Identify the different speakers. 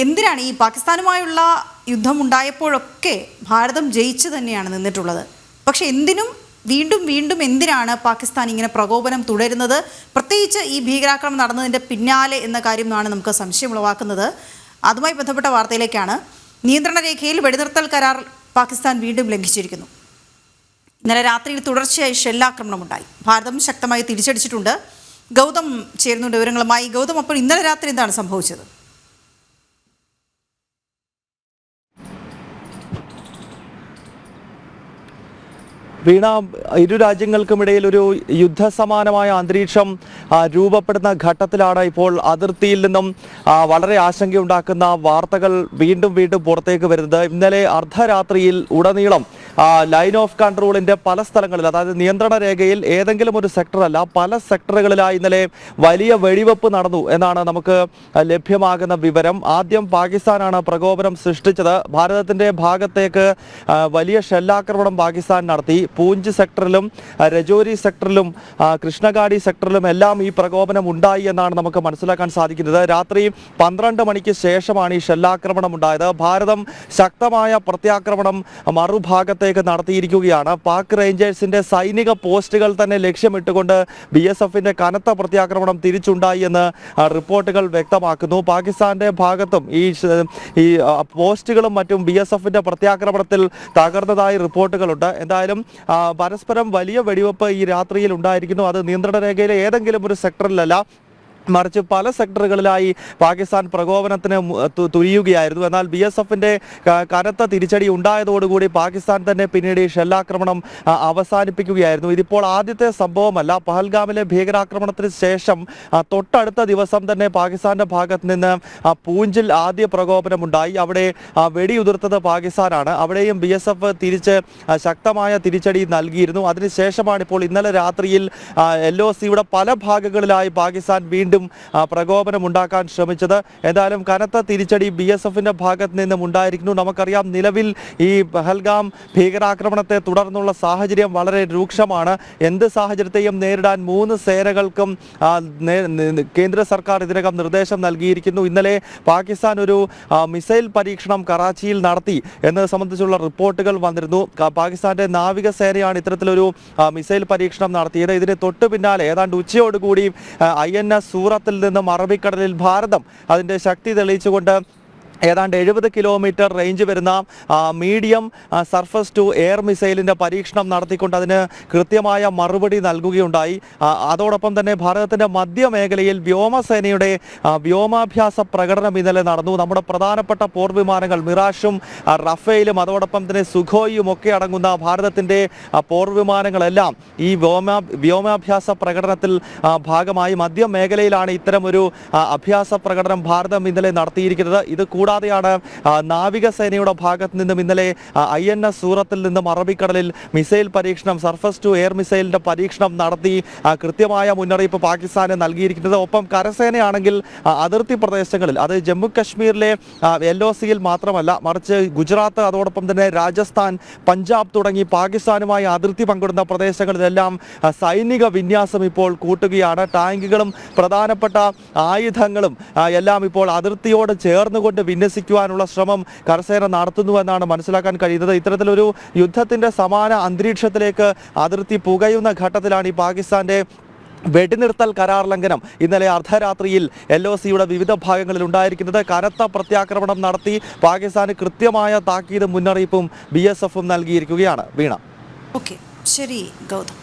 Speaker 1: എന്തിനാണ് ഈ പാകിസ്ഥാനുമായുള്ള യുദ്ധം ഉണ്ടായപ്പോഴൊക്കെ ഭാരതം ജയിച്ചു തന്നെയാണ് നിന്നിട്ടുള്ളത്. പക്ഷെ എന്തിനും വീണ്ടും വീണ്ടും എന്തിനാണ് പാകിസ്ഥാൻ ഇങ്ങനെ പ്രകോപനം തുടരുന്നത്, പ്രത്യേകിച്ച് ഈ ഭീകരാക്രമണം നടന്നതിൻ്റെ പിന്നാലെ എന്ന കാര്യമാണ് നമുക്ക് സംശയം ഉളവാക്കുന്നത്. അതുമായി ബന്ധപ്പെട്ട വാർത്തയിലേക്കാണ്. നിയന്ത്രണ രേഖയിൽ വെടിനിർത്തൽ കരാർ പാകിസ്ഥാൻ വീണ്ടും ലംഘിച്ചിരിക്കുന്നു. ഇന്നലെ രാത്രിയിൽ തുടർച്ചയായി ഷെല്ലാക്രമണമുണ്ടായി. ഭാരതം ശക്തമായി തിരിച്ചടിച്ചിട്ടുണ്ട്. ഗൗതം ചേരുന്നുണ്ട് വിവരങ്ങളുമായി. ഗൗതം, അപ്പോൾ ഇന്നലെ രാത്രി എന്താണ് സംഭവിച്ചത്?
Speaker 2: വീണ, ഇരു രാജ്യങ്ങൾക്കുമിടയിൽ ഒരു യുദ്ധസമാനമായ അന്തരീക്ഷം രൂപപ്പെടുന്ന ഘട്ടത്തിലാണ് ഇപ്പോൾ അതിർത്തിയിൽ നിന്നും വളരെ ആശങ്കയുണ്ടാക്കുന്ന വാർത്തകൾ വീണ്ടും പുറത്തേക്ക് വരുന്നത്. ഇന്നലെ അർദ്ധരാത്രിയിൽ ഉടനീളം ലൈൻ ഓഫ് കൺട്രോളിന്റെ പല സ്ഥലങ്ങളിൽ, അതായത് നിയന്ത്രണ രേഖയിൽ ഏതെങ്കിലും ഒരു സെക്ടറല്ല, പല സെക്ടറുകളിലായി ഇന്നലെ വലിയ വെടിവെപ്പ് നടന്നു എന്നാണ് നമുക്ക് ലഭ്യമാകുന്ന വിവരം. ആദ്യം പാകിസ്ഥാനാണ് പ്രകോപനം സൃഷ്ടിച്ചത്. ഭാരതത്തിന്റെ ഭാഗത്തേക്ക് വലിയ ഷെല്ലാക്രമണം പാകിസ്ഥാൻ നടത്തി. പൂഞ്ച് സെക്ടറിലും രജോരി സെക്ടറിലും കൃഷ്ണഗാഡി സെക്ടറിലും എല്ലാം ഈ പ്രകോപനം ഉണ്ടായി എന്നാണ് നമുക്ക് മനസ്സിലാക്കാൻ സാധിക്കുന്നത്. രാത്രി 12 മണിക്ക് ശേഷമാണ് ഈ ഷെല്ലാക്രമണം ഉണ്ടായത്. ഭാരതം ശക്തമായ പ്രത്യാക്രമണം മറുഭാഗത്തേക്ക് നടത്തിയിരിക്കുകയാണ്. പാക് റേഞ്ചേഴ്സിന്റെ സൈനിക പോസ്റ്റുകൾ തന്നെ ലക്ഷ്യമിട്ടുകൊണ്ട് BSFന്റെ കനത്ത പ്രത്യാക്രമണം തിരിച്ചുണ്ടായി എന്ന് റിപ്പോർട്ടുകൾ വ്യക്തമാക്കുന്നു. പാകിസ്ഥാന്റെ ഭാഗത്തും ഈ പോസ്റ്റുകളും മറ്റും BSFന്റെ പ്രത്യാക്രമണത്തിൽ തകർന്നതായി റിപ്പോർട്ടുകളുണ്ട്. എന്തായാലും പരസ്പരം വലിയ വെടിവെപ്പ് ഈ രാത്രിയിൽ ഉണ്ടായിരിക്കുന്നു. അത് നിയന്ത്രണ രേഖയിലെ ഏതെങ്കിലും ഒരു സെക്ടറിലല്ല, മറിച്ച് പല സെക്ടറുകളിലായി പാകിസ്ഥാൻ പ്രകോപനത്തിന് തുനിയുകയായിരുന്നു. എന്നാൽ BSFന്റെ കനത്ത തിരിച്ചടി ഉണ്ടായതോടുകൂടി പാകിസ്ഥാൻ തന്നെ പിന്നീട് ഈ ഷെല്ലാക്രമണം അവസാനിപ്പിക്കുകയായിരുന്നു. ഇതിപ്പോൾ ആദ്യത്തെ സംഭവമല്ല. പഹൽഗാമിലെ ഭീകരാക്രമണത്തിന് ശേഷം തൊട്ടടുത്ത ദിവസം തന്നെ പാകിസ്ഥാന്റെ ഭാഗത്ത് നിന്ന് പൂഞ്ചിൽ ആദ്യ പ്രകോപനമുണ്ടായി. അവിടെ വെടിയുതിർത്തത് പാകിസ്ഥാനാണ്. അവിടെയും BSF തിരിച്ച് ശക്തമായ തിരിച്ചടി നൽകിയിരുന്നു. അതിനുശേഷമാണ് ഇപ്പോൾ ഇന്നലെ രാത്രിയിൽ LOCയുടെ പല ഭാഗങ്ങളിലായി പാകിസ്ഥാൻ വീണ്ടും പ്രകോപനമുണ്ടാക്കാൻ ശ്രമിച്ചത്. ഏതായാലും കനത്ത തിരിച്ചടി BSFന്റെ ഭാഗത്ത് നിന്നും ഉണ്ടായിരിക്കുന്നു. നമുക്കറിയാം, നിലവിൽ ഈ പഹൽഗാം ഭീകരാക്രമണത്തെ തുടർന്നുള്ള സാഹചര്യം വളരെ രൂക്ഷമാണ്. എന്ത് സാഹചര്യത്തെയും നേരിടാൻ 3 സേനകൾക്കും കേന്ദ്ര സർക്കാർ ഇതിനകം നിർദ്ദേശം നൽകിയിരിക്കുന്നു. ഇന്നലെ പാകിസ്ഥാൻ ഒരു മിസൈൽ പരീക്ഷണം കറാച്ചിയിൽ നടത്തി എന്നത് സംബന്ധിച്ചുള്ള റിപ്പോർട്ടുകൾ വന്നിരുന്നു. പാകിസ്ഥാന്റെ നാവികസേനയാണ് ഇത്തരത്തിലൊരു മിസൈൽ പരീക്ഷണം നടത്തിയത്. ഇതിന് തൊട്ടു പിന്നാലെ ഏതാണ്ട് ഉച്ചയോടുകൂടി INS സൂറത്തിൽ നിന്നും അറബിക്കടലിൽ ഭാരതം അതിൻ്റെ ശക്തി തെളിയിച്ചുകൊണ്ട് ഏതാണ്ട് 70 കിലോമീറ്റർ റേഞ്ച് വരുന്ന മീഡിയം സർഫസ് ടു എയർ മിസൈലിൻ്റെ പരീക്ഷണം നടത്തിക്കൊണ്ട് അതിന് കൃത്യമായ മറുപടി നൽകുകയുണ്ടായി. അതോടൊപ്പം തന്നെ ഭാരതത്തിൻ്റെ മധ്യമേഖലയിൽ വ്യോമസേനയുടെ വ്യോമാഭ്യാസ പ്രകടനം ഇന്നലെ നടന്നു. നമ്മുടെ പ്രധാനപ്പെട്ട പോർവിമാനങ്ങൾ മിറാഷും റഫേലും അതോടൊപ്പം തന്നെ സുഖോയും ഒക്കെ അടങ്ങുന്ന ഭാരതത്തിൻ്റെ പോർവിമാനങ്ങളെല്ലാം ഈ വ്യോമാഭ്യാസ പ്രകടനത്തിൽ ഭാഗമായി മധ്യമേഖലയിലാണ് ഇത്തരമൊരു അഭ്യാസ പ്രകടനം ഭാരതം ഇന്നലെ നടത്തിയിരിക്കുന്നത്. ഇത് കൂടാതെയാണ് നാവികസേനയുടെ ഭാഗത്ത് നിന്നും ഇന്നലെ INS സൂറത്തിൽ നിന്നും അറബിക്കടലിൽ മിസൈൽ പരീക്ഷണം, സർഫസ് ടു എയർ മിസൈലിന്റെ പരീക്ഷണം നടത്തി കൃത്യമായ മുന്നറിയിപ്പ് പാകിസ്ഥാന് നൽകിയിരിക്കുന്നത്. ഒപ്പം കരസേനയാണെങ്കിൽ അതിർത്തി പ്രദേശങ്ങളിൽ, അത് ജമ്മു കശ്മീരിലെ LOCയിൽ മാത്രമല്ല, മറിച്ച് ഗുജറാത്ത്, അതോടൊപ്പം തന്നെ രാജസ്ഥാൻ, പഞ്ചാബ് തുടങ്ങി പാകിസ്ഥാനുമായി അതിർത്തി പങ്കിടുന്ന പ്രദേശങ്ങളിലെല്ലാം സൈനിക വിന്യാസം ഇപ്പോൾ കൂട്ടുകയാണ്. ടാങ്കുകളും പ്രധാനപ്പെട്ട ആയുധങ്ങളും എല്ലാം ഇപ്പോൾ അതിർത്തിയോട് ചേർന്നുകൊണ്ട് വിന്യസിക്കുവാനുള്ള ശ്രമം കരസേന നടത്തുന്നുവെന്നാണ് മനസ്സിലാക്കാൻ കഴിയുന്നത്. ഇത്തരത്തിലൊരു യുദ്ധത്തിന്റെ സമാന അന്തരീക്ഷത്തിലേക്ക് അതിർത്തി പുകയുന്ന ഘട്ടത്തിലാണ് ഈ പാകിസ്ഥാന്റെ വെടിനിർത്തൽ കരാർ ലംഘനം ഇന്നലെ അർദ്ധരാത്രിയിൽ LOCയുടെ വിവിധ ഭാഗങ്ങളിൽ ഉണ്ടായിരിക്കുന്നത്. കനത്ത പ്രത്യാക്രമണം നടത്തി പാകിസ്ഥാന് കൃത്യമായ താക്കീതും മുന്നറിയിപ്പും BSFും നൽകിയിരിക്കുകയാണ്. വീണ.
Speaker 1: ഓക്കെ, ശരി ഗൗതം.